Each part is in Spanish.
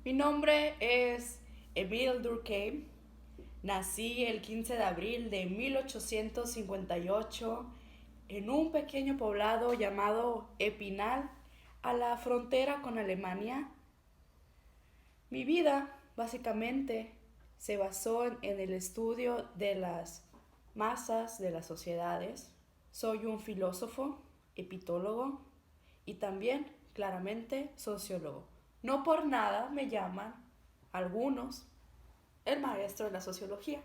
Mi nombre es Emile Durkheim. Nací el 15 de abril de 1858 en un pequeño poblado llamado Epinal, a la frontera con Alemania. Mi vida, básicamente, se basó en el estudio de las masas, de las sociedades. Soy un filósofo, epitólogo y también, claramente, sociólogo. No por nada me llaman algunos el maestro de la sociología.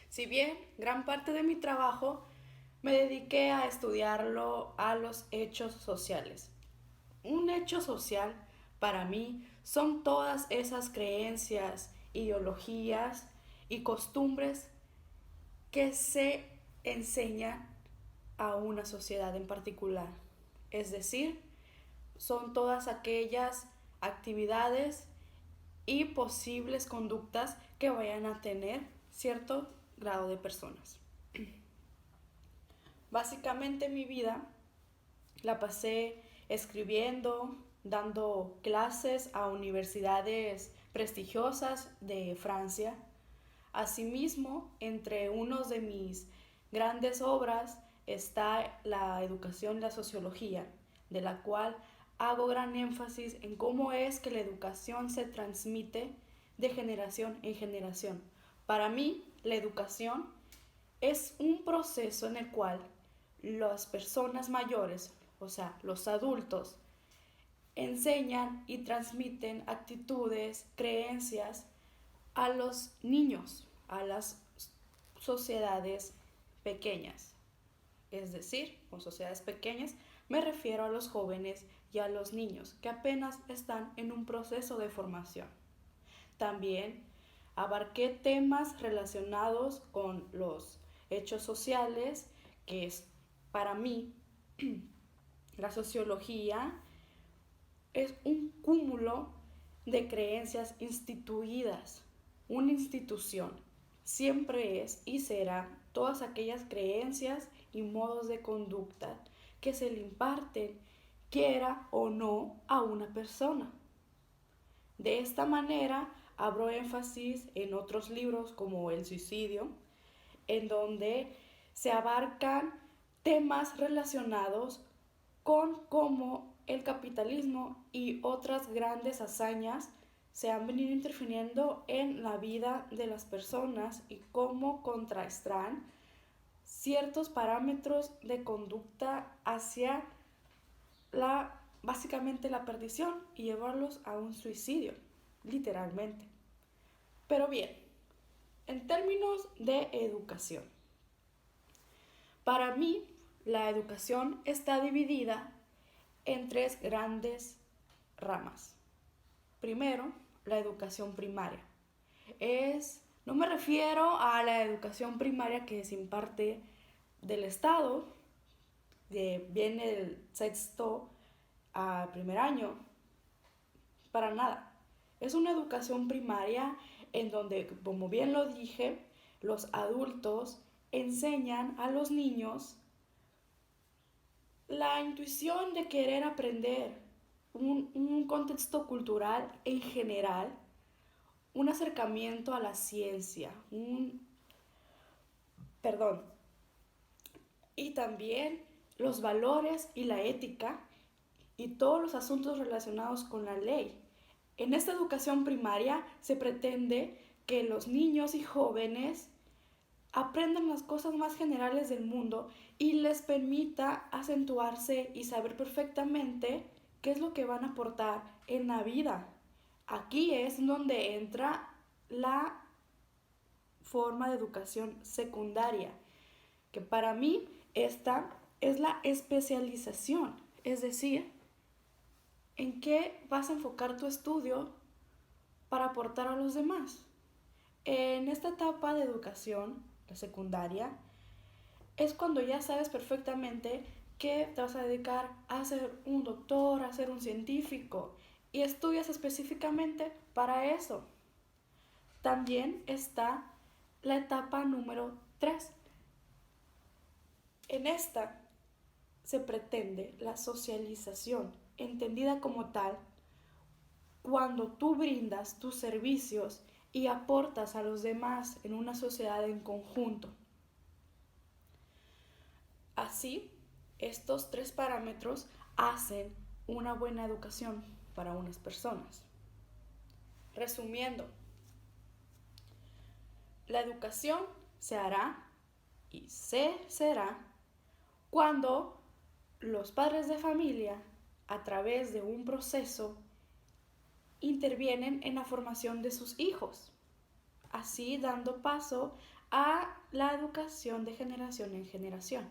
Si bien gran parte de mi trabajo me dediqué a estudiarlo a los hechos sociales. Un hecho social para mí son todas esas creencias, ideologías y costumbres que se enseñan a una sociedad en particular. Es decir, son todas aquellas actividades y posibles conductas que vayan a tener cierto grado de personas. Básicamente mi vida la pasé escribiendo, dando clases a universidades prestigiosas de Francia. Asimismo, entre unos de mis grandes obras está la educación y la sociología, de la cual hago gran énfasis en cómo es que la educación se transmite de generación en generación. Para mí, la educación es un proceso en el cual las personas mayores, o sea, los adultos, enseñan y transmiten actitudes, creencias a los niños, a las sociedades pequeñas. Es decir, con sociedades pequeñas me refiero a los jóvenes y a los niños que apenas están en un proceso de formación. También abarqué temas relacionados con los hechos sociales, que es para mí la sociología es un cúmulo de creencias instituidas. Una institución siempre es y será todas aquellas creencias y modos de conducta que se le imparten, quiera o no, a una persona. De esta manera, abro énfasis en otros libros como El suicidio, en donde se abarcan temas relacionados con cómo el capitalismo y otras grandes hazañas se han venido interfiriendo en la vida de las personas y cómo contrastan ciertos parámetros de conducta hacia básicamente la perdición y llevarlos a un suicidio, literalmente. Pero bien, en términos de educación, para mí la educación está dividida en tres grandes ramas. Primero, la educación primaria. No me refiero a la educación primaria que se imparte del Estado, viene del sexto a primer año, para nada. Es una educación primaria en donde, como bien lo dije, los adultos enseñan a los niños la intuición de querer aprender, un contexto cultural en general, un acercamiento a la ciencia, perdón, y también los valores y la ética y todos los asuntos relacionados con la ley. En esta educación primaria se pretende que los niños y jóvenes aprendan las cosas más generales del mundo y les permita acentuarse y saber perfectamente qué es lo que van a aportar en la vida. Aquí es donde entra la forma de educación secundaria, que para mí esta es la especialización, es decir, en qué vas a enfocar tu estudio para aportar a los demás. En esta etapa de educación, la secundaria, es cuando ya sabes perfectamente que te vas a dedicar a ser un doctor, a ser un científico y estudias específicamente para eso. También está la etapa número 3. En esta se pretende la socialización, entendida como tal, cuando tú brindas tus servicios y aportas a los demás en una sociedad en conjunto. Así, estos 3 parámetros hacen una buena educación para unas personas. Resumiendo, la educación se hará y se será cuando los padres de familia, a través de un proceso, intervienen en la formación de sus hijos, así dando paso a la educación de generación en generación.